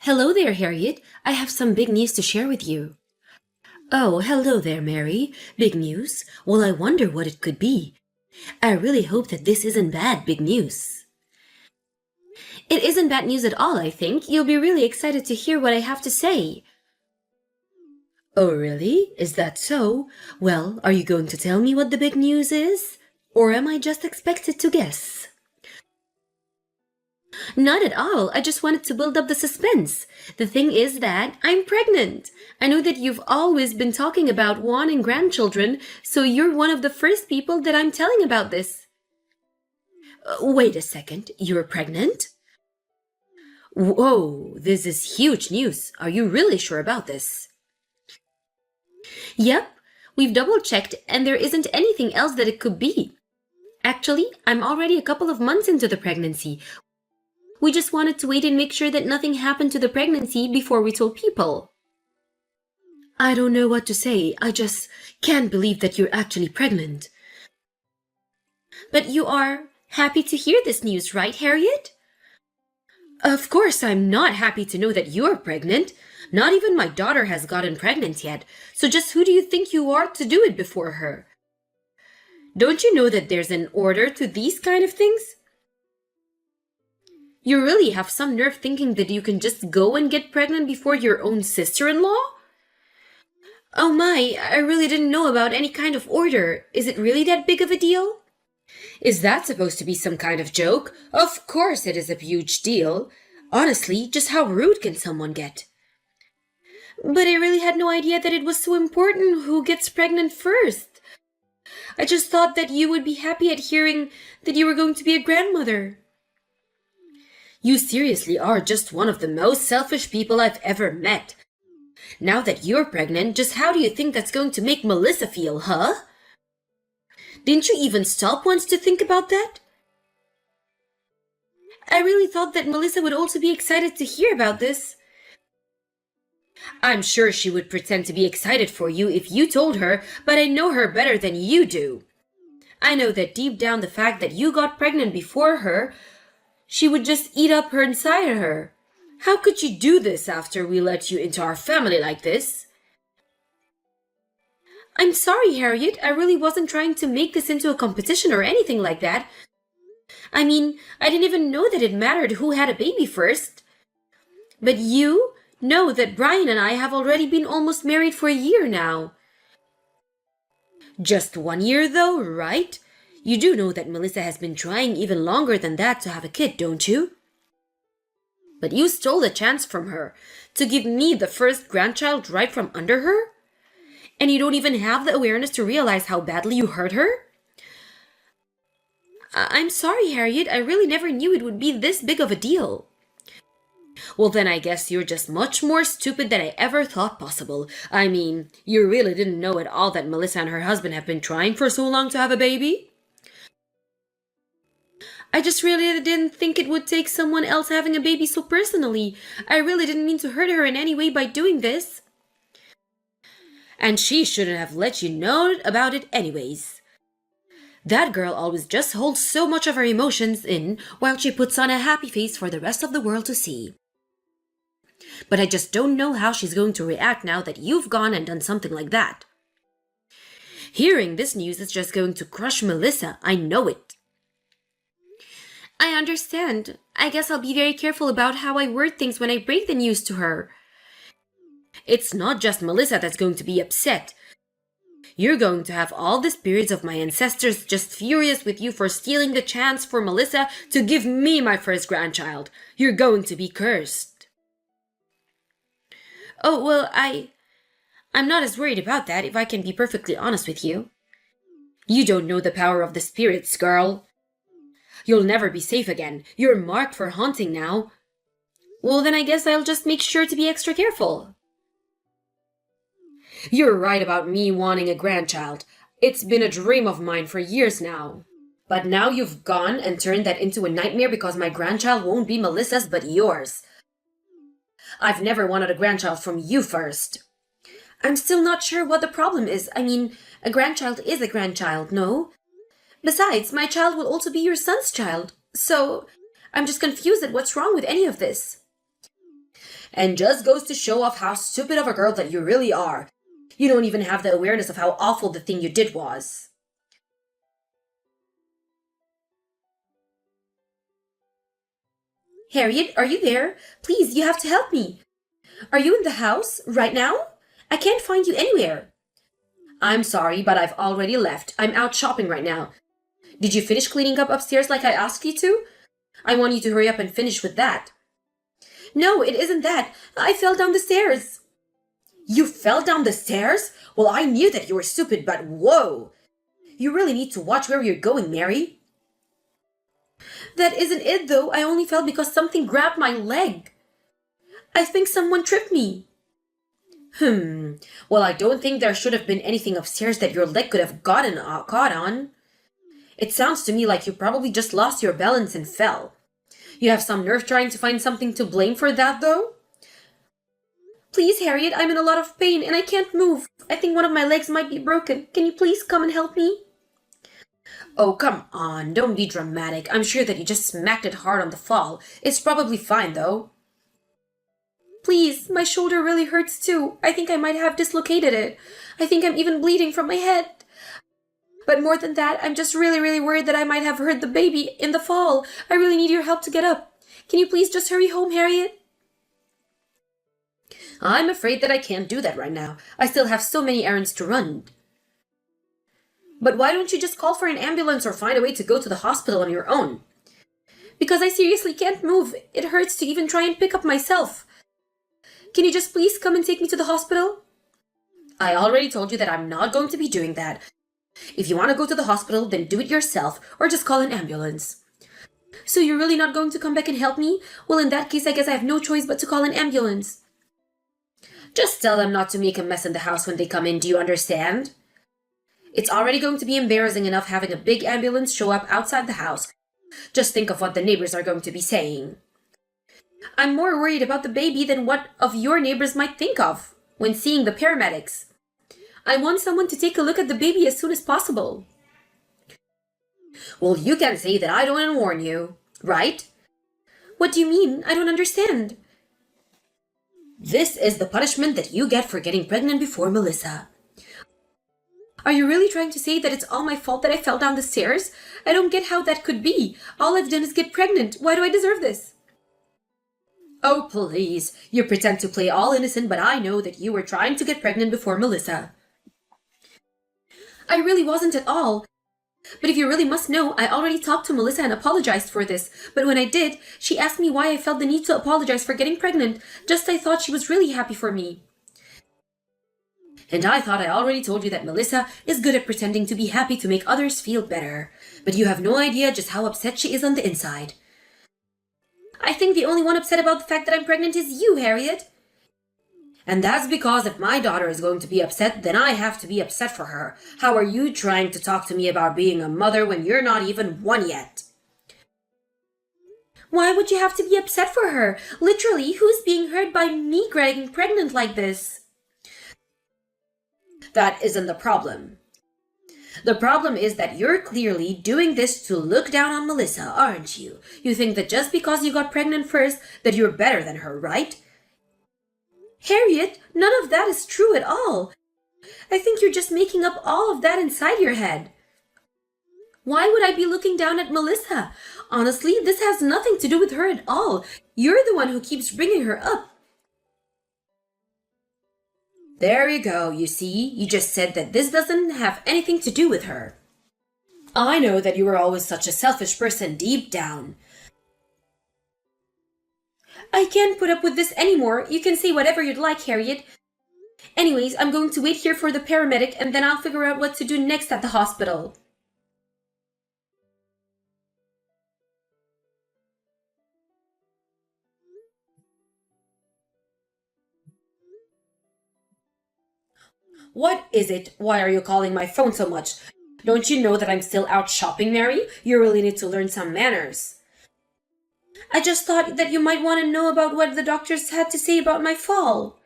Hello there, Harriet. I have some big news to share with you. Oh, hello there, Mary. Big news? Well, I wonder what it could be. I really hope that this isn't big news. It isn't bad news at all, I think. You'll be really excited to hear what I have to say. Oh, really? Is that so? Well, are you going to tell me what the big news is? Or am I just expected to guess? Not at all. I just wanted to build up the suspense. The thing is that I'm pregnant. I know that you've always been talking about wanting grandchildren, so you're one of the first people that I'm telling about this. Wait a second. You're pregnant? Whoa, this is huge news. Are you really sure about this? Yep. We've double checked and there isn't anything else that it could be. Actually, I'm already a couple of months into the pregnancy. We just wanted to wait and make sure that nothing happened to the pregnancy before we told people. I don't know what to say. I just can't believe that you're actually pregnant. But you are happy to hear this news, right, Harriet? Of course, I'm not happy to know that you're pregnant. Not even my daughter has gotten pregnant yet. So just who do you think you are to do it before her? Don't you know that there's an order to these kind of things? You really have some nerve thinking that you can just go and get pregnant before your own sister-in-law? Oh my, I really didn't know about any kind of order. Is it really that big of a deal? Is that supposed to be some kind of joke? Of course it is a huge deal. Honestly, just how rude can someone get? But I really had no idea that it was so important who gets pregnant first. I just thought that you would be happy at hearing that you were going to be a grandmother. You seriously are just one of the most selfish people I've ever met. Now that you're pregnant, just how do you think that's going to make Melissa feel, huh? Didn't you even stop once to think about that? I really thought that Melissa would also be excited to hear about this. I'm sure she would pretend to be excited for you if you told her, but I know her better than you do. I know that deep down the fact that you got pregnant before her, she would just eat up her inside of her. How could you do this after we let you into our family like this? I'm sorry, Harriet. I really wasn't trying to make this into a competition or anything like that. I mean, I didn't even know that it mattered who had a baby first. But you know that Brian and I have already been almost married for a year now. Just 1 year though, right? You do know that Melissa has been trying even longer than that to have a kid, don't you? But you stole the chance from her to give me the first grandchild right from under her? And you don't even have the awareness to realize how badly you hurt her? I'm sorry, Harriet. I really never knew it would be this big of a deal. Well, then I guess you're just much more stupid than I ever thought possible. I mean, you really didn't know at all that Melissa and her husband have been trying for so long to have a baby? I just really didn't think it would take someone else having a baby so personally. I really didn't mean to hurt her in any way by doing this. And she shouldn't have let you know about it anyways. That girl always just holds so much of her emotions in while she puts on a happy face for the rest of the world to see. But I just don't know how she's going to react now that you've gone and done something like that. Hearing this news is just going to crush Melissa, I know it. I understand. I guess I'll be very careful about how I word things when I break the news to her. It's not just Melissa that's going to be upset. You're going to have all the spirits of my ancestors just furious with you for stealing the chance for Melissa to give me my first grandchild. You're going to be cursed. Oh, well, I'm not as worried about that if I can be perfectly honest with you. You don't know the power of the spirits, girl. You'll never be safe again. You're marked for haunting now. Well, then I guess I'll just make sure to be extra careful. You're right about me wanting a grandchild. It's been a dream of mine for years now. But now you've gone and turned that into a nightmare because my grandchild won't be Melissa's but yours. I've never wanted a grandchild from you first. I'm still not sure what the problem is. I mean, a grandchild is a grandchild, no? Besides, my child will also be your son's child. So, I'm just confused at what's wrong with any of this. And just goes to show off how stupid of a girl that you really are. You don't even have the awareness of how awful the thing you did was. Harriet, are you there? Please, you have to help me. Are you in the house right now? I can't find you anywhere. I'm sorry, but I've already left. I'm out shopping right now. Did you finish cleaning up upstairs like I asked you to? I want you to hurry up and finish with that. No, it isn't that. I fell down the stairs. You fell down the stairs? Well, I knew that you were stupid, but whoa! You really need to watch where you're going, Mary. That isn't it, though. I only fell because something grabbed my leg. I think someone tripped me. Well, I don't think there should have been anything upstairs that your leg could have gotten caught on. It sounds to me like you probably just lost your balance and fell. You have some nerve trying to find something to blame for that, though? Please, Harriet, I'm in a lot of pain and I can't move. I think one of my legs might be broken. Can you please come and help me? Oh, come on, don't be dramatic. I'm sure that you just smacked it hard on the fall. It's probably fine, though. Please, my shoulder really hurts too. I think I might have dislocated it. I think I'm even bleeding from my head. But more than that, I'm just really worried that I might have hurt the baby in the fall. I really need your help to get up. Can you please just hurry home, Harriet? I'm afraid that I can't do that right now. I still have so many errands to run. But why don't you just call for an ambulance or find a way to go to the hospital on your own? Because I seriously can't move. It hurts to even try and pick up myself. Can you just please come and take me to the hospital? I already told you that I'm not going to be doing that. If you want to go to the hospital, then do it yourself or just call an ambulance. So you're really not going to come back and help me? Well, in that case, I guess I have no choice but to call an ambulance. Just tell them not to make a mess in the house when they come in, do you understand? It's already going to be embarrassing enough having a big ambulance show up outside the house. Just think of what the neighbors are going to be saying. I'm more worried about the baby than what of your neighbors might think of when seeing the paramedics. I want someone to take a look at the baby as soon as possible. Well, you can say that I don't warn you, right? What do you mean? I don't understand. This is the punishment that you get for getting pregnant before Melissa. Are you really trying to say that it's all my fault that I fell down the stairs? I don't get how that could be. All I've done is get pregnant. Why do I deserve this? Oh, please. You pretend to play all innocent, but I know that you were trying to get pregnant before Melissa. I really wasn't at all. But if you really must know, I already talked to Melissa and apologized for this. But when I did, she asked me why I felt the need to apologize for getting pregnant. Just I thought she was really happy for me. And I thought I already told you that Melissa is good at pretending to be happy to make others feel better. But you have no idea just how upset she is on the inside. I think the only one upset about the fact that I'm pregnant is you, Harriet. And that's because if my daughter is going to be upset, then I have to be upset for her. How are you trying to talk to me about being a mother when you're not even one yet? Why would you have to be upset for her? Literally, who's being hurt by me getting pregnant like this? That isn't the problem. The problem is that you're clearly doing this to look down on Melissa, aren't you? You think that just because you got pregnant first, that you're better than her, right? Harriet, none of that is true at all. I think you're just making up all of that inside your head. Why would I be looking down at Melissa? Honestly, this has nothing to do with her at all. You're the one who keeps bringing her up. There you go, you see, you just said that this doesn't have anything to do with her. I know that you were always such a selfish person deep down. I can't put up with this anymore. You can say whatever you'd like, Harriet. Anyways, I'm going to wait here for the paramedic and then I'll figure out what to do next at the hospital. What is it? Why are you calling my phone so much? Don't you know that I'm still out shopping, Mary? You really need to learn some manners. I just thought that you might want to know about what the doctors had to say about my fall.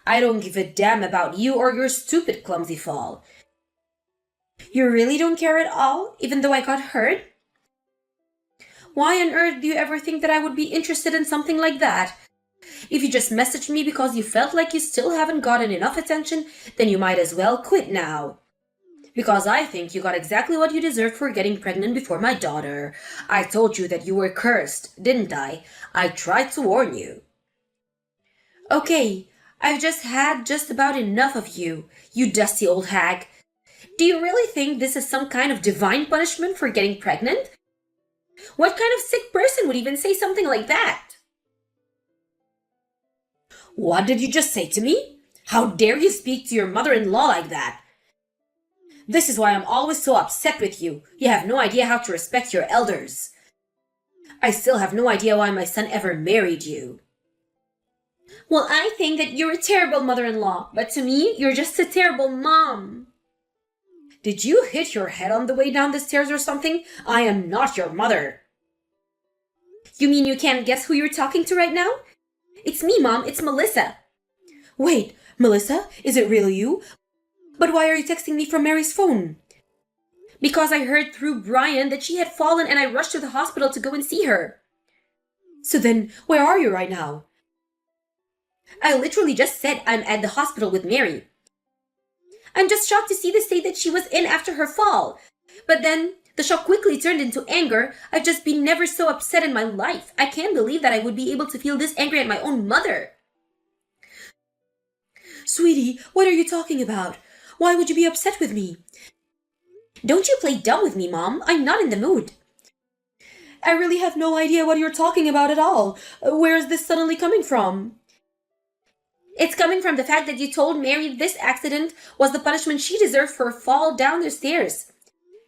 I don't give a damn about you or your stupid clumsy fall. You really don't care at all, even though I got hurt? Why on earth do you ever think that I would be interested in something like that? If you just messaged me because you felt like you still haven't gotten enough attention, then you might as well quit now. Because I think you got exactly what you deserved for getting pregnant before my daughter. I told you that you were cursed, didn't I? I tried to warn you. Okay, I've just had just about enough of you, you dusty old hag. Do you really think this is some kind of divine punishment for getting pregnant? What kind of sick person would even say something like that? What did you just say to me? How dare you speak to your mother-in-law like that? This is why I'm always so upset with you. You have no idea how to respect your elders. I still have no idea why my son ever married you. Well, I think that you're a terrible mother-in-law, but to me, you're just a terrible mom. Did you hit your head on the way down the stairs or something? I am not your mother. You mean you can't guess who you're talking to right now? It's me, Mom. It's Melissa. Wait, Melissa? Is it really you? But why are you texting me from Mary's phone? Because I heard through Brian that she had fallen and I rushed to the hospital to go and see her. So then, where are you right now? I literally just said I'm at the hospital with Mary. I'm just shocked to see the state that she was in after her fall. But then, the shock quickly turned into anger. I've just been never so upset in my life. I can't believe that I would be able to feel this angry at my own mother. Sweetie, what are you talking about? Why would you be upset with me? Don't you play dumb with me, Mom. I'm not in the mood. I really have no idea what you're talking about at all. Where is this suddenly coming from? It's coming from the fact that you told Mary this accident was the punishment she deserved for a fall down the stairs.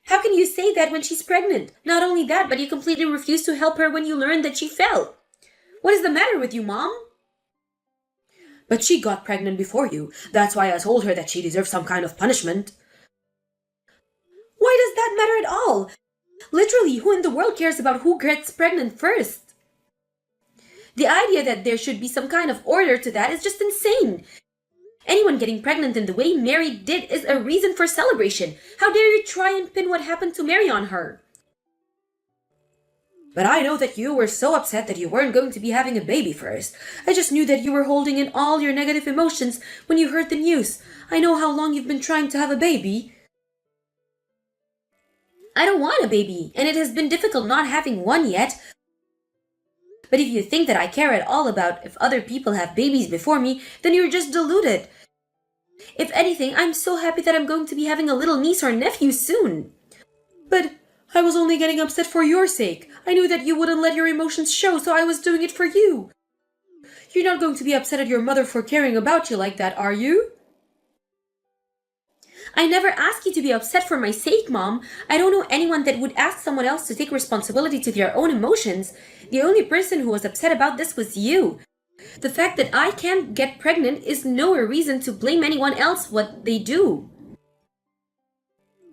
How can you say that when she's pregnant? Not only that, but you completely refused to help her when you learned that she fell. What is the matter with you, Mom? But she got pregnant before you. That's why I told her that she deserved some kind of punishment. Why does that matter at all? Literally, who in the world cares about who gets pregnant first? The idea that there should be some kind of order to that is just insane. Anyone getting pregnant in the way Mary did is a reason for celebration. How dare you try and pin what happened to Mary on her? But I know that you were so upset that you weren't going to be having a baby first. I just knew that you were holding in all your negative emotions when you heard the news. I know how long you've been trying to have a baby. I don't want a baby, and it has been difficult not having one yet. But if you think that I care at all about if other people have babies before me, then you're just deluded. If anything, I'm so happy that I'm going to be having a little niece or nephew soon. But I was only getting upset for your sake. I knew that you wouldn't let your emotions show, so I was doing it for you. You're not going to be upset at your mother for caring about you like that, are you? I never asked you to be upset for my sake, Mom. I don't know anyone that would ask someone else to take responsibility to their own emotions. The only person who was upset about this was you. The fact that I can't get pregnant is no reason to blame anyone else what they do.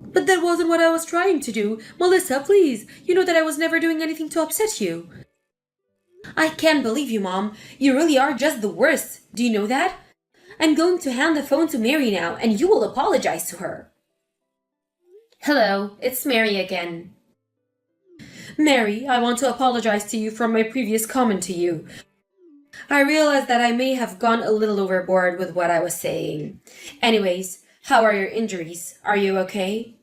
But that wasn't what I was trying to do. Melissa, please. You know that I was never doing anything to upset you. I can't believe you, Mom. You really are just the worst. Do you know that? I'm going to hand the phone to Mary now, and you will apologize to her. Hello, it's Mary again. Mary, I want to apologize to you for my previous comment to you. I realize that I may have gone a little overboard with what I was saying. Anyways, how are your injuries? Are you okay?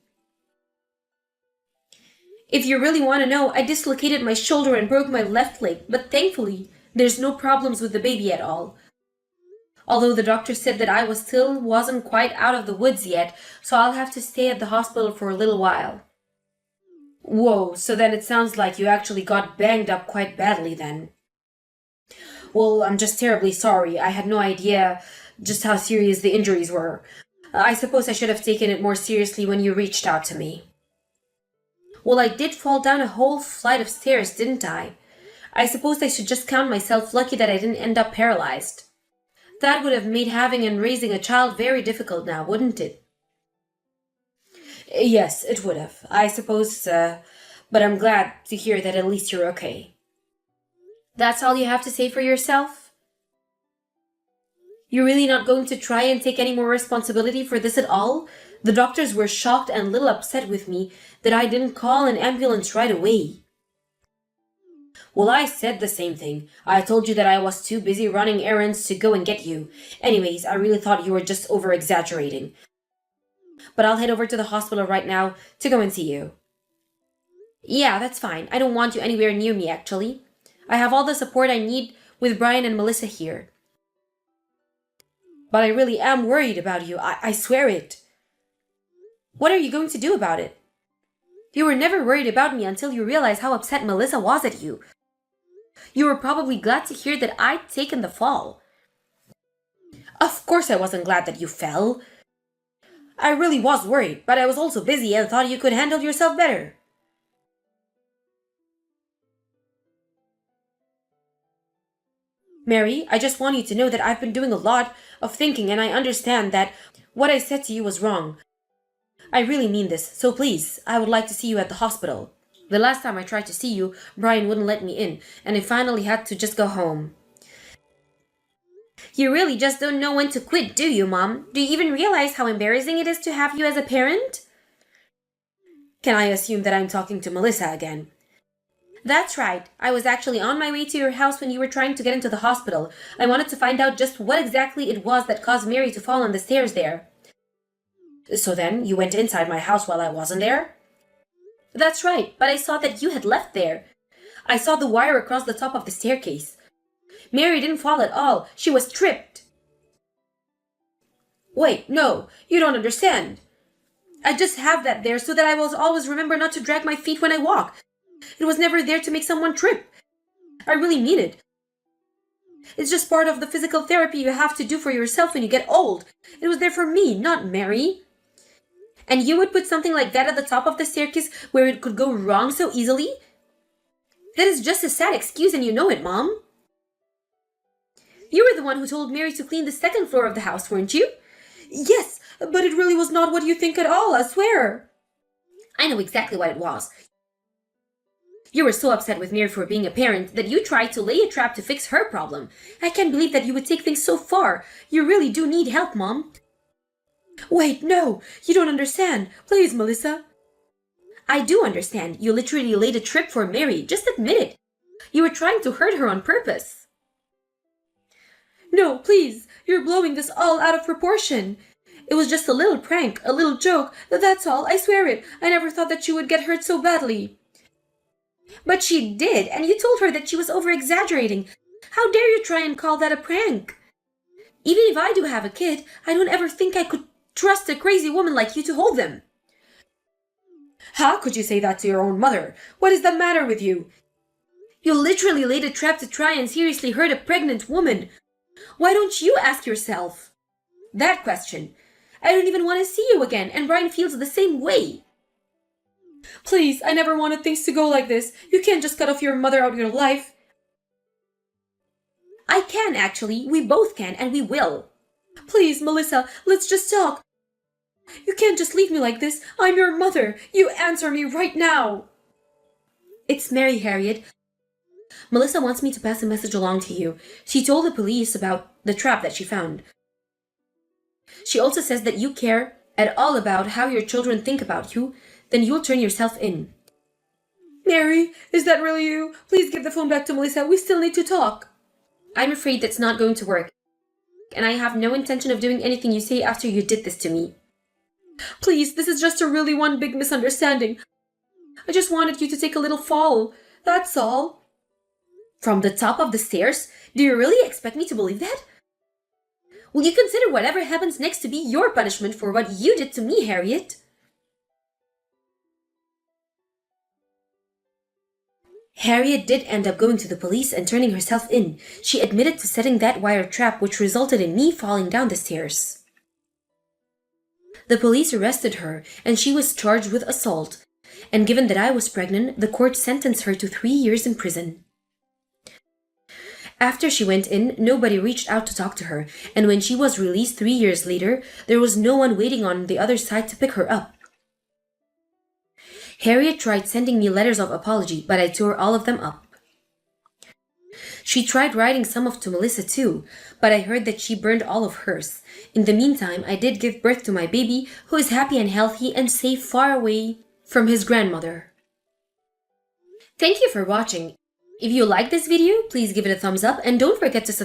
If you really want to know, I dislocated my shoulder and broke my left leg, but thankfully, there's no problems with the baby at all. Although the doctor said that I wasn't quite out of the woods yet, so I'll have to stay at the hospital for a little while. Whoa, so then it sounds like you actually got banged up quite badly then. Well, I'm just terribly sorry. I had no idea just how serious the injuries were. I suppose I should have taken it more seriously when you reached out to me. Well, I did fall down a whole flight of stairs, didn't I? I suppose I should just count myself lucky that I didn't end up paralyzed. That would have made having and raising a child very difficult now, wouldn't it? Yes, it would have. I suppose, but I'm glad to hear that at least you're okay. That's all you have to say for yourself? You're really not going to try and take any more responsibility for this at all? The doctors were shocked and a little upset with me that I didn't call an ambulance right away. Well, I said the same thing. I told you that I was too busy running errands to go and get you. Anyways, I really thought you were just over-exaggerating. But I'll head over to the hospital right now to go and see you. Yeah, that's fine. I don't want you anywhere near me, actually. I have all the support I need with Brian and Melissa here. But I really am worried about you. I swear it. What are you going to do about it? You were never worried about me until you realized how upset Melissa was at you. You were probably glad to hear that I'd taken the fall. Of course I wasn't glad that you fell. I really was worried, but I was also busy and thought you could handle yourself better. Mary, I just want you to know that I've been doing a lot of thinking and I understand that what I said to you was wrong. I really mean this, so please, I would like to see you at the hospital. The last time I tried to see you, Brian wouldn't let me in, and I finally had to just go home. You really just don't know when to quit, do you, Mom? Do you even realize how embarrassing it is to have you as a parent? Can I assume that I'm talking to Melissa again? That's right. I was actually on my way to your house when you were trying to get into the hospital. I wanted to find out just what exactly it was that caused Mary to fall on the stairs there. So then, you went inside my house while I wasn't there? That's right, but I saw that you had left there. I saw the wire across the top of the staircase. Mary didn't fall at all. She was tripped. Wait, no, you don't understand. I just have that there so that I will always remember not to drag my feet when I walk. It was never there to make someone trip. I really mean it. It's just part of the physical therapy you have to do for yourself when you get old. It was there for me, not Mary. And you would put something like that at the top of the staircase where it could go wrong so easily? That is just a sad excuse and you know it, Mom. You were the one who told Mary to clean the second floor of the house, weren't you? Yes, but it really was not what you think at all, I swear. I know exactly what it was. You were so upset with Mary for being a parent that you tried to lay a trap to fix her problem. I can't believe that you would take things so far. You really do need help, Mom. Wait, no, you don't understand. Please, Melissa. I do understand. You literally laid a trap for Mary. Just admit it. You were trying to hurt her on purpose. No, please. You're blowing this all out of proportion. It was just a little prank, a little joke. That's all. I swear it. I never thought that she would get hurt so badly. But she did, and you told her that she was over-exaggerating. How dare you try and call that a prank? Even if I do have a kid, I don't ever think I could trust a crazy woman like you to hold them. How could you say that to your own mother? What is the matter with you? You literally laid a trap to try and seriously hurt a pregnant woman. Why don't you ask yourself that question? I don't even want to see you again, and Brian feels the same way. Please, I never wanted things to go like this. You can't just cut off your mother out of your life. I can, actually. We both can, and we will. Please, Melissa, let's just talk. You can't just leave me like this. I'm your mother. You answer me right now. It's Mary, Harriet. Melissa wants me to pass a message along to you. She told the police about the trap that she found. She also says that you care at all about how your children think about you, then you'll turn yourself in. Mary, is that really you? Please give the phone back to Melissa. We still need to talk. I'm afraid that's not going to work, and I have no intention of doing anything you say after you did this to me. Please, this is just a really one big misunderstanding. I just wanted you to take a little fall. That's all. From the top of the stairs? Do you really expect me to believe that? Will you consider whatever happens next to be your punishment for what you did to me, Harriet? Harriet did end up going to the police and turning herself in. She admitted to setting that wire trap, which resulted in me falling down the stairs. The police arrested her, and she was charged with assault. And given that I was pregnant, the court sentenced her to 3 years in prison. After she went in, nobody reached out to talk to her, and when she was released 3 years later, there was no one waiting on the other side to pick her up. Harriet tried sending me letters of apology, but I tore all of them up. She tried writing some of to Melissa too, but I heard that she burned all of hers. In the meantime, I did give birth to my baby, who is happy and healthy and safe far away from his grandmother. Thank you for watching. If you like this video, please give it a thumbs up and don't forget to subscribe